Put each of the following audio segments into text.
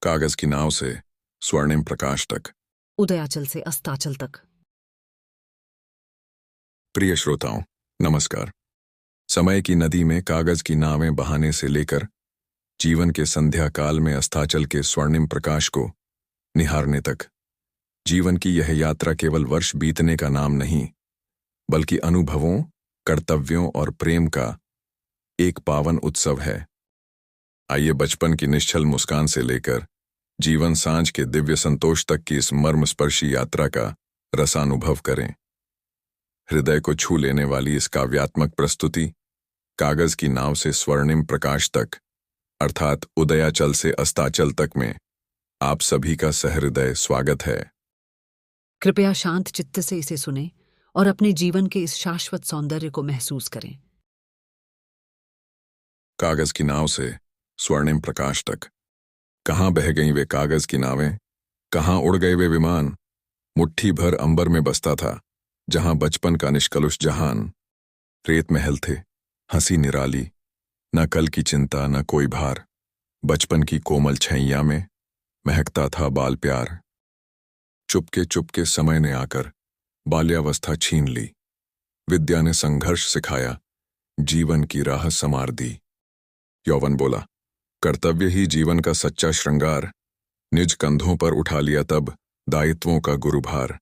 कागज की नाव से स्वर्णिम प्रकाश तक। उदयाचल से अस्ताचल तक। प्रिय श्रोताओं, नमस्कार। समय की नदी में कागज की नावें बहाने से लेकर जीवन के संध्या काल में अस्ताचल के स्वर्णिम प्रकाश को निहारने तक, जीवन की यह यात्रा केवल वर्ष बीतने का नाम नहीं, बल्कि अनुभवों, कर्तव्यों और प्रेम का एक पावन उत्सव है। आइए बचपन की निश्चल मुस्कान से लेकर जीवन सांझ के दिव्य संतोष तक की इस मर्मस्पर्शी यात्रा का रसानुभव करें। हृदय को छू लेने वाली इस काव्यात्मक प्रस्तुति कागज की नाव से स्वर्णिम प्रकाश तक, अर्थात उदयाचल से अस्ताचल तक में आप सभी का सहृदय स्वागत है। कृपया शांत चित्त से इसे सुनें और अपने जीवन के इस शाश्वत सौंदर्य को महसूस करें। कागज की नाव से स्वर्णिम प्रकाश तक। कहाँ बह गईं वे कागज की नावें, कहाँ उड़ गए वे विमान। मुट्ठी भर अंबर में बसता था जहां बचपन का निष्कलुष जहान। रेत महल थे, हंसी निराली, न कल की चिंता न कोई भार। बचपन की कोमल छैया में महकता था बाल प्यार। चुपके चुपके समय ने आकर बाल्यावस्था छीन ली। विद्या ने संघर्ष सिखाया, जीवन की राह संवार दी। यौवन बोला, कर्तव्य ही जीवन का सच्चा श्रृंगार। निज कंधों पर उठा लिया तब दायित्वों का गुरुभार।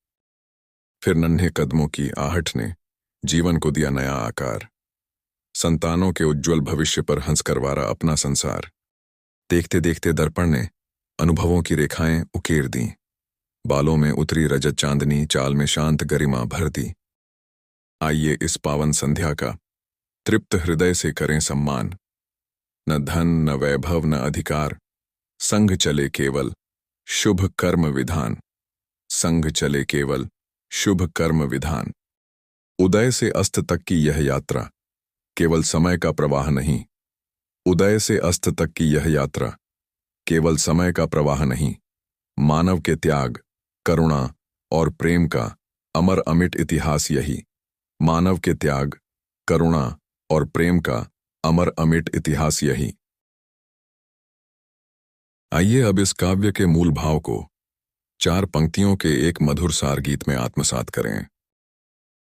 फिर नन्हे कदमों की आहट ने जीवन को दिया नया आकार। संतानों के उज्जवल भविष्य पर हंस करवारा अपना संसार। देखते देखते दर्पण ने अनुभवों की रेखाएं उकेर दी। बालों में उतरी रजत चांदनी, चाल में शांत गरिमा भर दी। आइए इस पावन संध्या का तृप्त हृदय से करें सम्मान। न धन न वैभव न अधिकार, संग चले केवल शुभ कर्म विधान। संग चले केवल शुभ कर्म विधान। उदय से अस्त तक की यह यात्रा केवल समय का प्रवाह नहीं। उदय से अस्त तक की यह यात्रा केवल समय का प्रवाह नहीं, मानव के त्याग, करुणा और प्रेम का अमर अमिट इतिहास यही। मानव के त्याग, करुणा और प्रेम का अमर अमिट इतिहास यही। आइए अब इस काव्य के मूल भाव को 4 पंक्तियों के एक मधुर सार गीत में आत्मसात करें।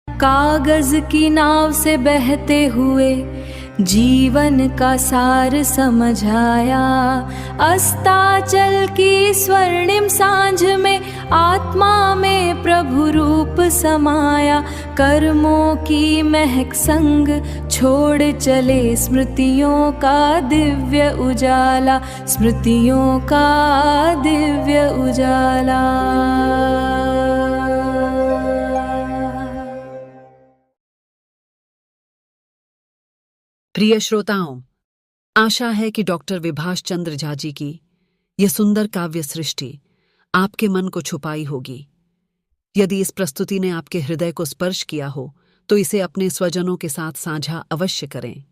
कागज की नाव से बहते हुए जीवन का सार समझाया। अस्ताचल की स्वर्णिम सांझ में आत्मा में प्रभु रूप समाया। कर्मों की महक संग छोड़ चले स्मृतियों का दिव्य उजाला। स्मृतियों का दिव्य उजाला। प्रिय श्रोताओं, आशा है कि डॉक्टर विभाष चंद्र झा जी की यह सुंदर काव्य सृष्टि आपके मन को छुपाई होगी। यदि इस प्रस्तुति ने आपके हृदय को स्पर्श किया हो तो इसे अपने स्वजनों के साथ साझा अवश्य करें।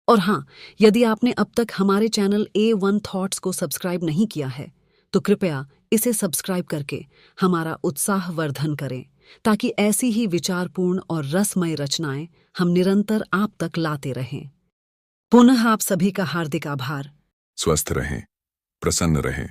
और हाँ, यदि आपने अब तक हमारे चैनल A1 थॉट्स को सब्सक्राइब नहीं किया है तो कृपया इसे सब्सक्राइब करके हमारा उत्साहवर्धन करें, ताकि ऐसी ही विचारपूर्ण और रसमय रचनाएं हम निरंतर आप तक लाते रहें। पुनः आप सभी का हार्दिक आभार। स्वस्थ रहें, प्रसन्न रहें